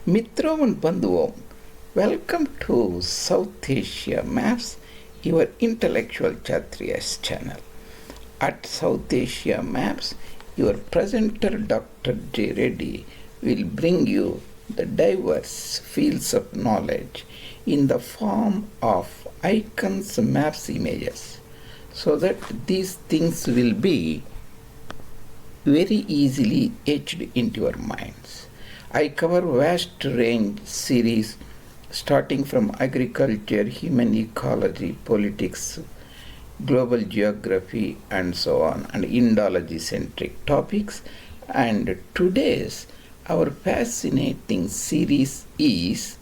Mitra and Bandhuvam, welcome to South Asia Maps, your intellectual Kshatriyas channel. At South Asia Maps, your presenter Dr. J. Reddy will bring you the diverse fields of knowledge in the form of icons, maps, images, so that these things will be very easily etched into your minds. I cover vast range series starting from agriculture, human ecology, politics, global geography, and so on, and Indology centric topics. And today's our fascinating series is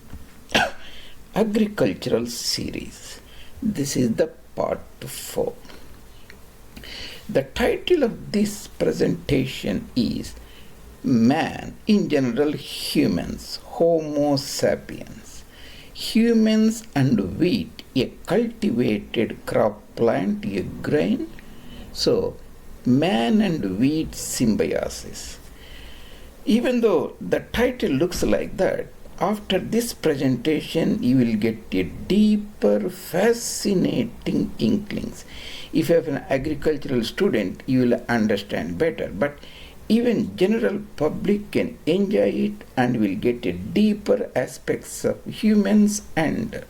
agricultural series. This is the part 4. The title of this presentation is Man, in general humans, Homo sapiens. Humans and wheat, a cultivated crop plant, a grain. So, man and wheat symbiosis. Even though the title looks like that, after this presentation you will get a deeper, fascinating inklings. If you have an agricultural student, you will understand better, but even general public can enjoy it and will get a deeper aspects of humans and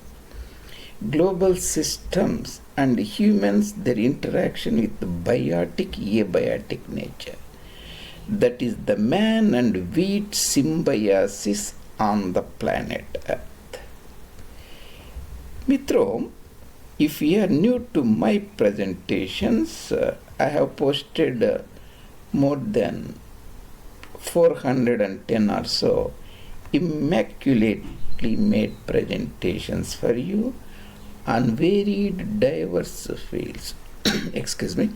global systems and humans, their interaction with the biotic, abiotic nature. That is the man and wheat symbiosis on the planet Earth. Mitro, if you are new to my presentations, I have posted more than 410 or so immaculately made presentations for you on varied diverse fields. Excuse me.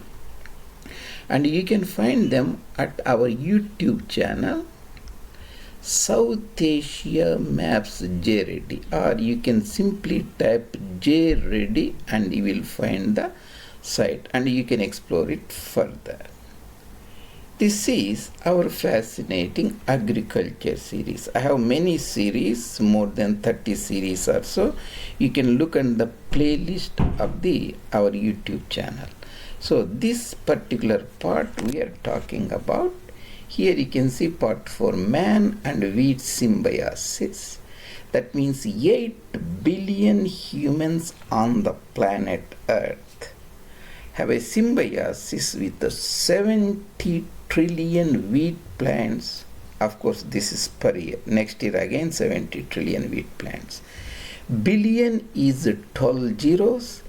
And you can find them at our YouTube channel, South Asia Maps J. Reddy, or you can simply type J. Reddy and you will find the site and you can explore it further. This is our fascinating agriculture series. I have many series, more than 30 series or so. You can look at the playlist of our YouTube channel. So this particular part we are talking about, here you can see part 4, man and wheat symbiosis. That means 8 billion humans on the planet Earth have a symbiosis with the 70 trillion wheat plants. Of course, this is per year. Next year again 70 trillion wheat plants. Billion is 12 zeros.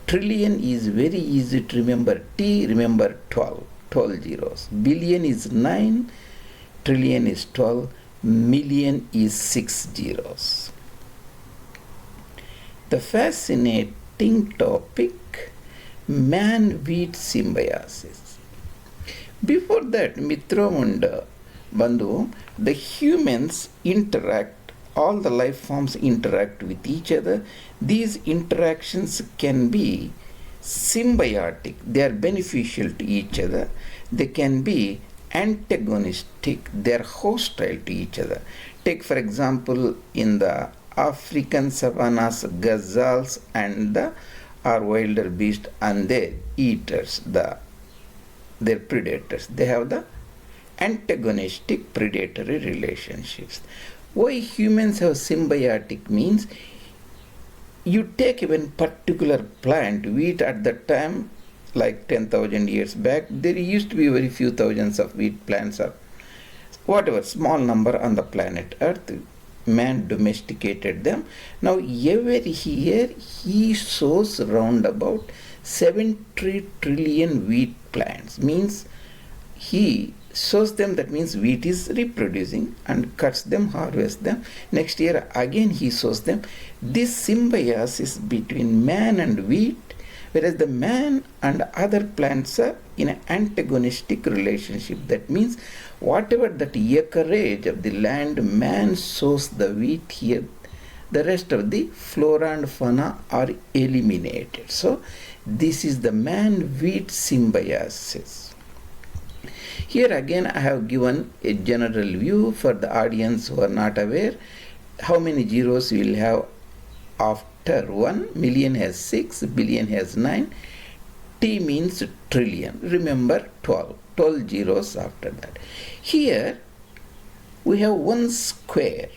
Trillion is very easy to remember. T, remember 12 zeros. Billion is 9. Trillion is 12. Million is 6 zeros. The fascinating topic, man-wheat symbiosis. Before that, Mitra and Bandhu, the humans interact, all the life forms interact with each other. These interactions can be symbiotic, they are beneficial to each other. They can be antagonistic, they are hostile to each other. Take for example, in the African savannas, gazelles and our wilder beasts and their eaters, their predators, they have the antagonistic predatory relationships. Why humans have symbiotic means, you take even particular plant, wheat at that time, like 10,000 years back, there used to be very few thousands of wheat plants or whatever, small number on the planet Earth. Man domesticated them. Now every year he sows round about 70 trillion wheat plants. Means he sows them, that means wheat is reproducing, and cuts them, harvests them. Next year again he sows them. This symbiosis between man and wheat, whereas the man and other plants are in an antagonistic relationship. That means whatever that acreage of the land man sows the wheat here, the rest of the flora and fauna are eliminated. So this is the man-wheat symbiosis. Here again I have given a general view for the audience who are not aware. How many zeros we will have after 1? Million has 6, billion has 9. T means trillion. Remember 12. 12 zeros after that. Here we have 1 square,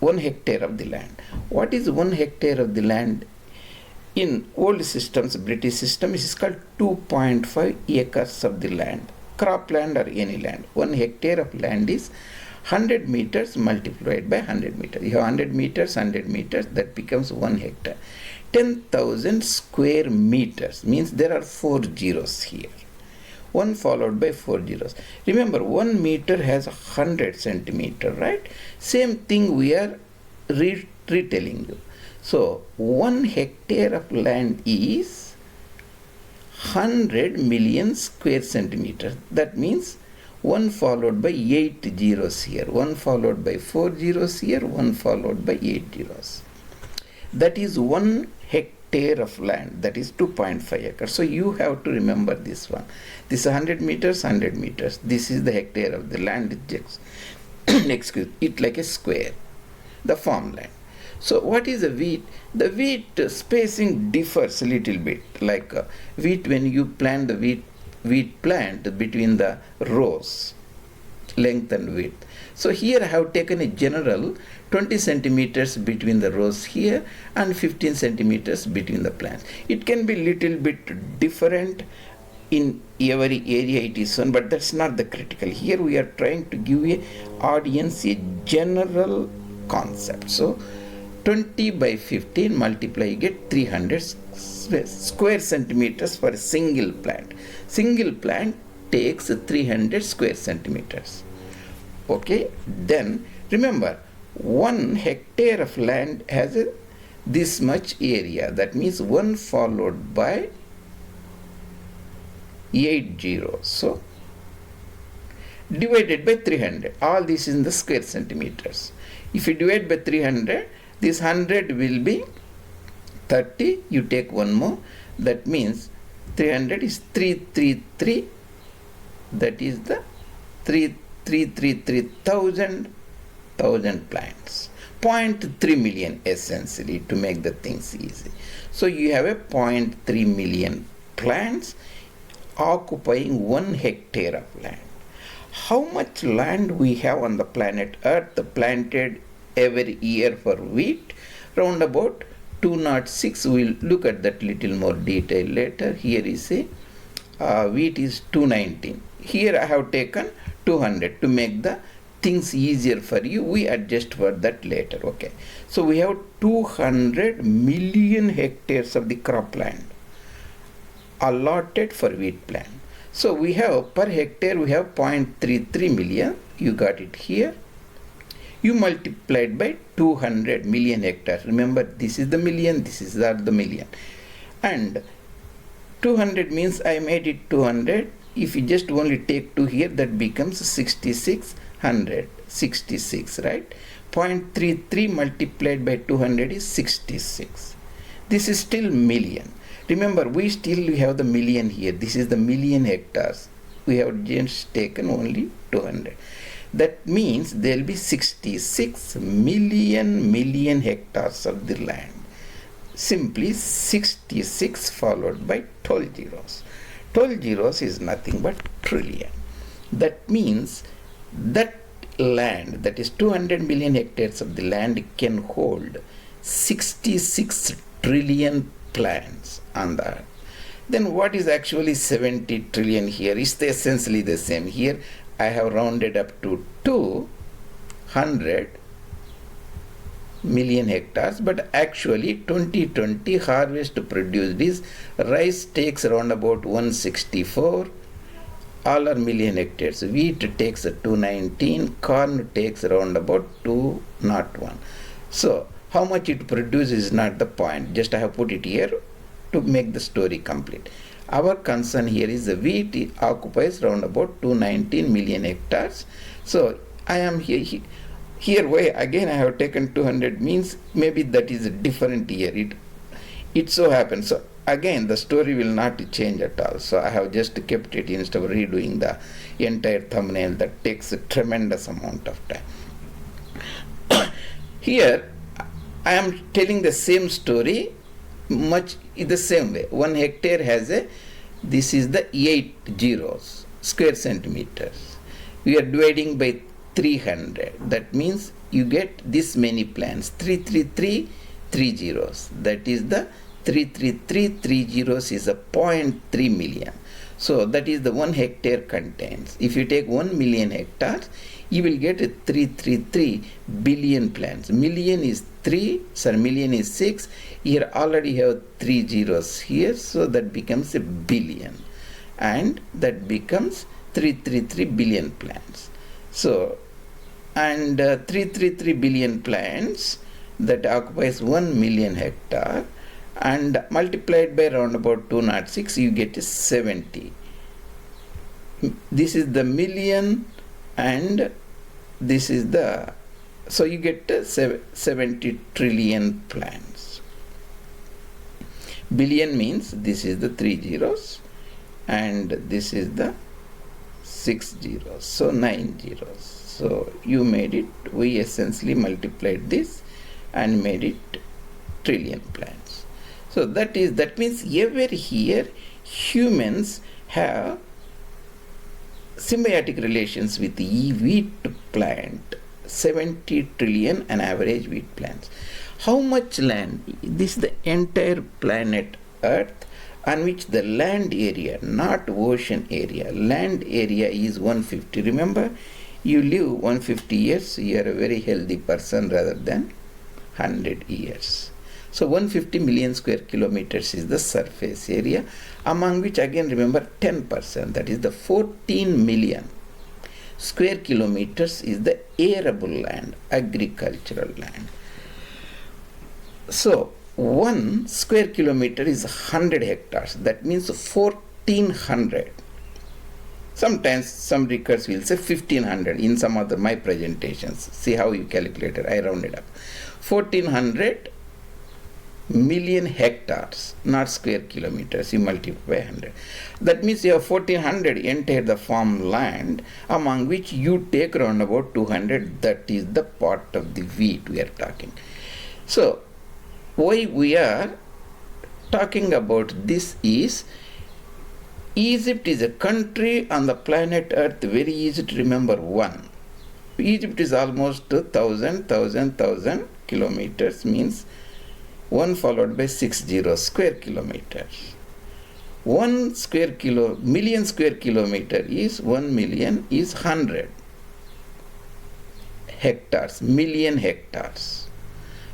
1 hectare of the land. What is 1 hectare of the land? In old systems, British system, it is called 2.5 acres of the land. Cropland or any land. 1 hectare of land is 100 meters multiplied by 100 meters. You have 100 meters, 100 meters, that becomes 1 hectare. 10,000 square meters means there are 4 zeros here. 1 followed by 4 zeros. Remember, 1 meter has 100 centimeter, right? Same thing we are retelling you. So 1 hectare of land is 100 million square centimeters. That means 1 followed by 8 zeros here, 1 followed by 4 zeros here, 1 followed by 8 zeros. That is 1 hectare of land, that is 2.5 acres. So you have to remember this one. This is 100 meters, 100 meters. This is the hectare of the land. Excuse it, like a square, the farmland. So what is the wheat? The wheat spacing differs a little bit. Like wheat, when you plant the wheat plant between the rows, length and width. So here I have taken a general 20 centimeters between the rows here and 15 centimeters between the plants. It can be little bit different in every area it is on, but that's not the critical. Here we are trying to give a audience a general concept. So 20 by 15 multiply, you get 300 square centimeters for a single plant. Single plant takes 300 square centimeters. Okay, then remember, 1 hectare of land has this much area. That means 1 followed by 8 zeros. So divided by 300. All this is in the square centimeters. If you divide by 300, this 100 will be 30. You take 1 more. That means 300 is 333. That is the 333,000 plants. 0.3 million essentially, to make the things easy. So you have a 0.3 million plants occupying 1 hectare of land. How much land we have on the planet Earth planted every year for wheat? Round about 206. We'll look at that little more detail later. Here is a wheat is 219. Here I have taken 200 to make the things easier for you. We adjust for that later. Okay. So we have 200 million hectares of the cropland allotted for wheat plant. So we have per hectare we have 0.33 million. You got it here. You multiplied by 200 million hectares. Remember, this is the million, this is the million. And 200 means I made it 200. If you just only take 2 here, that becomes 6600. 66, right? 0.33 multiplied by 200 is 66. This is still million. Remember, we still have the million here. This is the million hectares. We have just taken only 200. That means there will be 66 million hectares of the land. Simply 66 followed by 12 zeros. 12 zeros is nothing but trillion. That means that land, that is 200 million hectares of the land, can hold 66 trillion plants on the earth. Then what is actually 70 trillion here? It's essentially the same. Here I have rounded up to 200 million hectares, but actually 2020 harvest produced is rice takes around about 164, all are million hectares. Wheat takes 219, corn takes around about 201. So how much it produces is not the point, just I have put it here to make the story complete. Our concern here is the wheat occupies around about 219 million hectares. So I am here why again I have taken 200 means maybe that is a different year. It so happens. So again the story will not change at all. So I have just kept it instead of redoing the entire thumbnail. That takes a tremendous amount of time. Here I am telling the same story much in the same way. 1 hectare has this is the 8 zeros, square centimeters. We are dividing by 300. That means you get this many plants, 333 3 zeros. That is the 333 3 zeros is a 0.3 million. So that is the 1 hectare contains. If you take 1 million hectares, you will get 333 billion plants. Million is 3, million is 6. Here already have 3 zeros here, so that becomes a billion. And that becomes 333 billion plants. So, and 333 billion plants, that occupies 1 million hectare, and multiplied by around about 206, you get 70. This is the million, and this is the, so you get 70 trillion plants. Billion means this is the 3 zeros, and this is the 6 zeros, so 9 zeros. So you made it, we essentially multiplied this and made it trillion plants. So that means every here humans have symbiotic relations with the wheat plant, 70 trillion an average wheat plants. How much land? This is the entire planet Earth, on which the land area, not ocean area, land area is 150. Remember, you live 150 years, you are a very healthy person rather than 100 years. So 150 million square kilometers is the surface area, among which again remember 10%, that is the 14 million square kilometers is the arable land, agricultural land. So 1 square kilometer is 100 hectares, that means 1400. Sometimes some records will say 1500 in some other my presentations. See how you calculate it, I rounded up. 1400 million hectares, not square kilometers, you multiply 100. That means you have 1400 entire the farmland, among which you take around about 200, that is the part of the wheat we are talking. So why we are talking about this is, Egypt is a country on the planet Earth, very easy to remember one. Egypt is almost 1000 kilometers, means 1 followed by 60 square kilometers. 1 square million square kilometer is 1 million is 100 hectares, million hectares.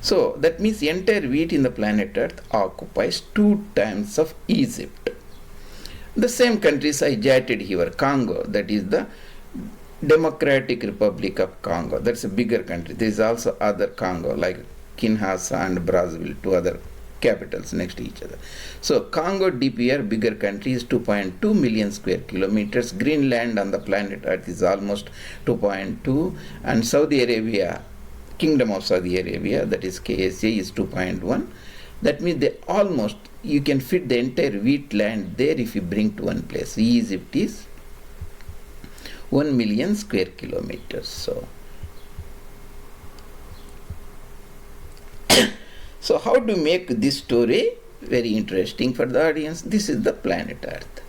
So that means the entire wheat in the planet Earth occupies 2 times of Egypt. The same countries I jotted here, Congo, that is the Democratic Republic of Congo. That's a bigger country. There is also other Congo like Kinshasa and Brazzaville, 2 other capitals next to each other. So Congo DPR, bigger country, is 2.2 million square kilometers. Greenland on the planet Earth is almost 2.2, and Saudi Arabia, Kingdom of Saudi Arabia, that is KSA, is 2.1. That means they almost, you can fit the entire wheat land there if you bring to one place. Egypt is 1 million square kilometers. So how to make this story very interesting for the audience? This is the planet Earth,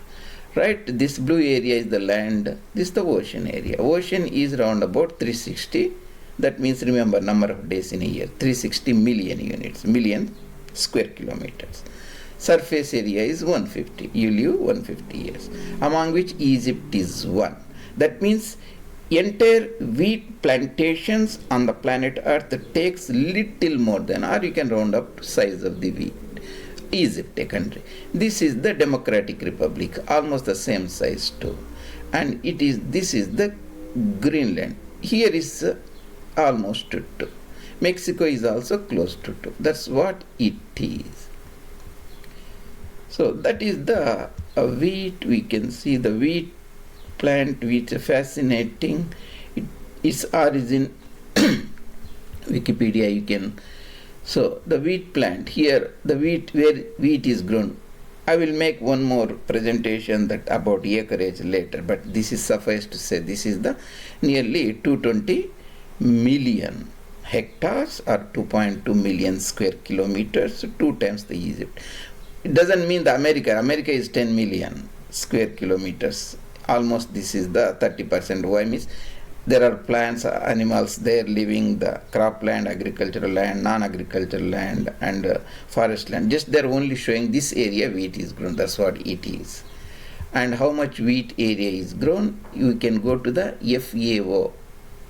right? This blue area is the land, this is the ocean area. Ocean is around about 360, that means remember number of days in a year, 360 million units, million square kilometers. Surface area is 150, you live 150 years, among which Egypt is 1. That means entire wheat plantations on the planet Earth takes little more than, or you can round up size of the wheat. Egypt, a country. This is the Democratic Republic, almost the same size too. And this is the Greenland. Here is almost 2. Mexico is also close to 2. That's what it is. So that is the wheat. We can see the wheat plant, which is fascinating. Its origin, Wikipedia you can. So the wheat plant, here the wheat, where wheat is grown, I will make one more presentation that about acreage later, but this is suffice to say this is the nearly 220 million hectares or 2.2 million square kilometers, 2 times the Egypt. It doesn't mean the America. America is 10 million square kilometers. Almost this is the 30%. Why means there are plants, animals there living, the cropland, agricultural land, non-agricultural land, and forest land. Just they're only showing this area wheat is grown. That's what it is. And how much wheat area is grown, you can go to the FAO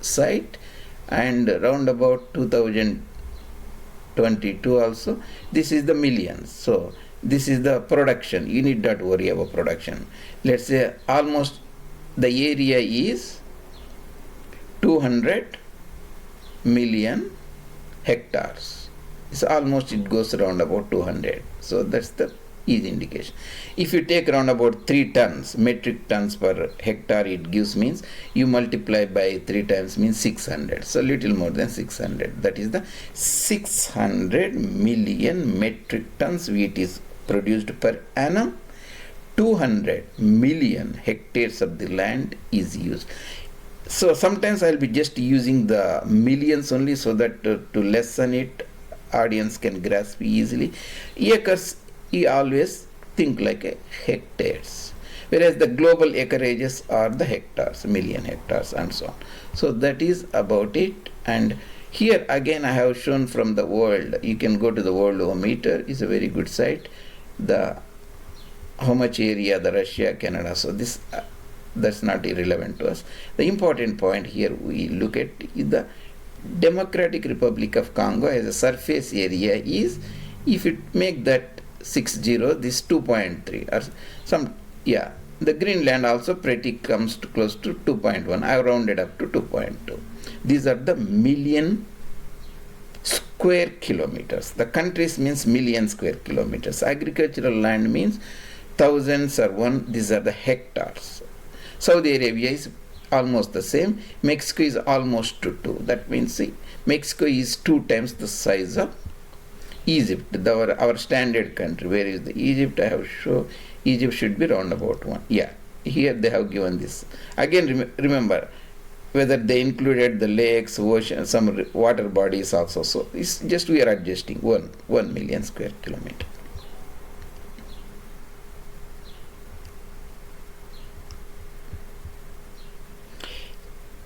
site, and around about 2022 also, this is the millions. So this is the production. You need not worry about production. Let's say almost the area is 200 million hectares. It's almost, it goes around about 200. So that's the easy indication. If you take around about 3 tons, metric tons per hectare it gives, means you multiply by 3 times means 600. So little more than 600. That is the 600 million metric tons wheat is produced per annum. 200 million hectares of the land is used. So sometimes I'll be just using the millions only so that to lessen it, audience can grasp easily. Acres, you always think like a hectares, whereas the global acreages are the hectares, million hectares and so on. So that is about it. And here again I have shown from the world. You can go to the world-ometer, is a very good site. The how much area the Russia, Canada. So this that's not irrelevant to us. The important point here we look at is the Democratic Republic of Congo as a surface area is, if it make that 60, this 2.3 or some, yeah, the Greenland also pretty comes to close to 2.1. I rounded up to 2.2. These are the million square kilometers. The countries means million square kilometers. Agricultural land means thousands or one. These are the hectares. Saudi Arabia is almost the same. Mexico is almost to 2. That means see, Mexico is 2 times the size of Egypt, our standard country. Where is the Egypt? I have shown Egypt should be round about 1. Yeah, here they have given this. Again, remember whether they included the lakes, ocean, some water bodies also. So it's just we are adjusting 1 million square kilometer.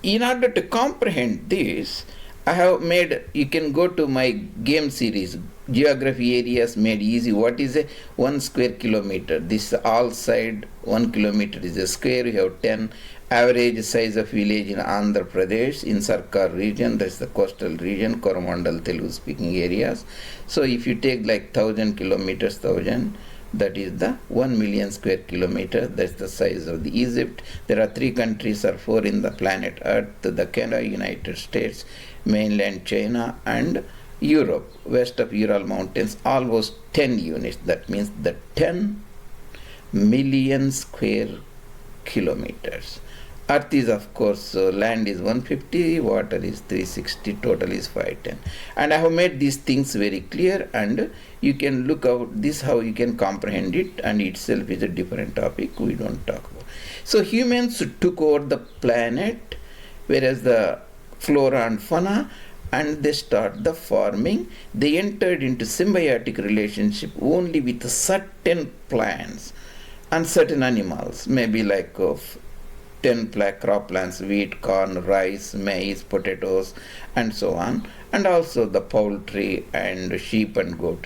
In order to comprehend this, I have made, you can go to my G.A.M.E series, Geographic Areas Made Easy. What is a 1 square kilometer? This all side 1 kilometer is a square. You have 10. Average size of village in Andhra Pradesh, in Sarkar region, that's the coastal region, Coromandel Telugu speaking areas. So if you take like 1000 kilometers, 1000, that is the 1 million square kilometer. That's the size of the Egypt. There are 3 countries or 4 in the planet Earth: the Canada, United States, mainland China, and Europe. West of Ural Mountains, almost 10 units. That means the 10 million square kilometers. Earth is, of course, land is 150, water is 360, total is 510. And I have made these things very clear, and you can look out this how you can comprehend it, and itself is a different topic we don't talk about. So humans took over the planet, whereas the flora and fauna, and they start the farming. They entered into symbiotic relationship only with certain plants and certain animals, maybe like 10 crop plants, wheat, corn, rice, maize, potatoes, and so on, and also the poultry and sheep and goat.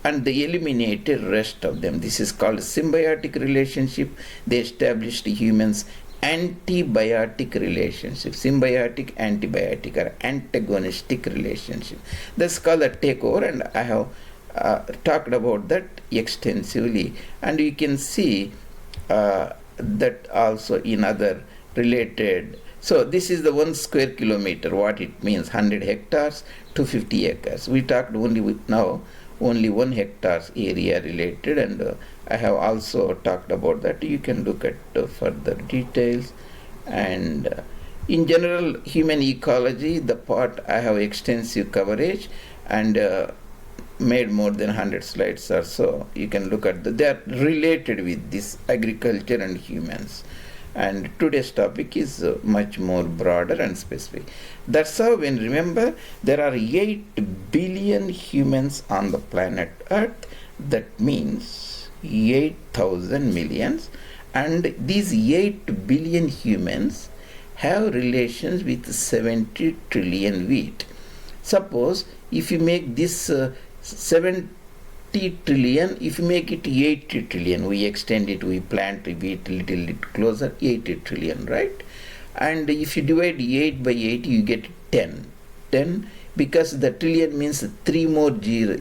And they eliminated rest of them. This is called symbiotic relationship. They established humans antibiotic relationship, symbiotic, antibiotic, or antagonistic relationship. That's called a takeover, and I have talked about that extensively. And you can see that also in other related. So this is the 1 square kilometer, what it means, 100 hectares to 50 acres. We talked only with now only 1 hectares area related, and I have also talked about that. You can look at further details. And in general, human ecology, the part I have extensive coverage, and made more than 100 slides or so. You can look at they are related with this agriculture and humans. And today's topic is much more broader and specific. That's how, when remember, there are 8 billion humans on the planet Earth. That means 8,000 millions. And these 8 billion humans have relations with 70 trillion wheat. Suppose if you make this 70 trillion, if you make it 80 trillion, we extend it, we plant wheat little bit closer, 80 trillion, right? And if you divide 8 by 8, you get 10. 10 because the trillion means 3 more zero,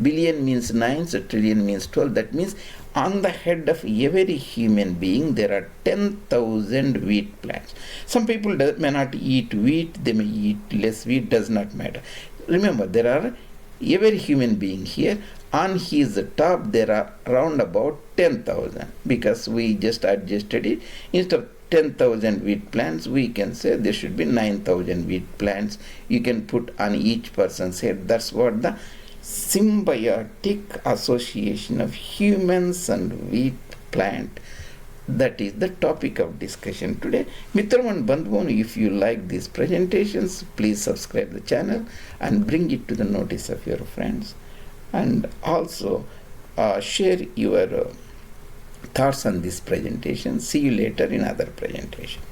billion means 9, so trillion means 12. That means on the head of every human being there are 10,000 wheat plants. Some people may not eat wheat, they may eat less wheat, does not matter. Remember, there are every human being here, on his top there are around about 10,000, because we just adjusted it. Instead of 10,000 wheat plants, we can say there should be 9,000 wheat plants. You can put on each person's head. That's what the symbiotic association of humans and wheat plant. That is the topic of discussion today. Mitram and Bandhuvanu, if you like these presentations, please subscribe the channel and bring it to the notice of your friends. And also share your thoughts on this presentation. See you later in other presentations.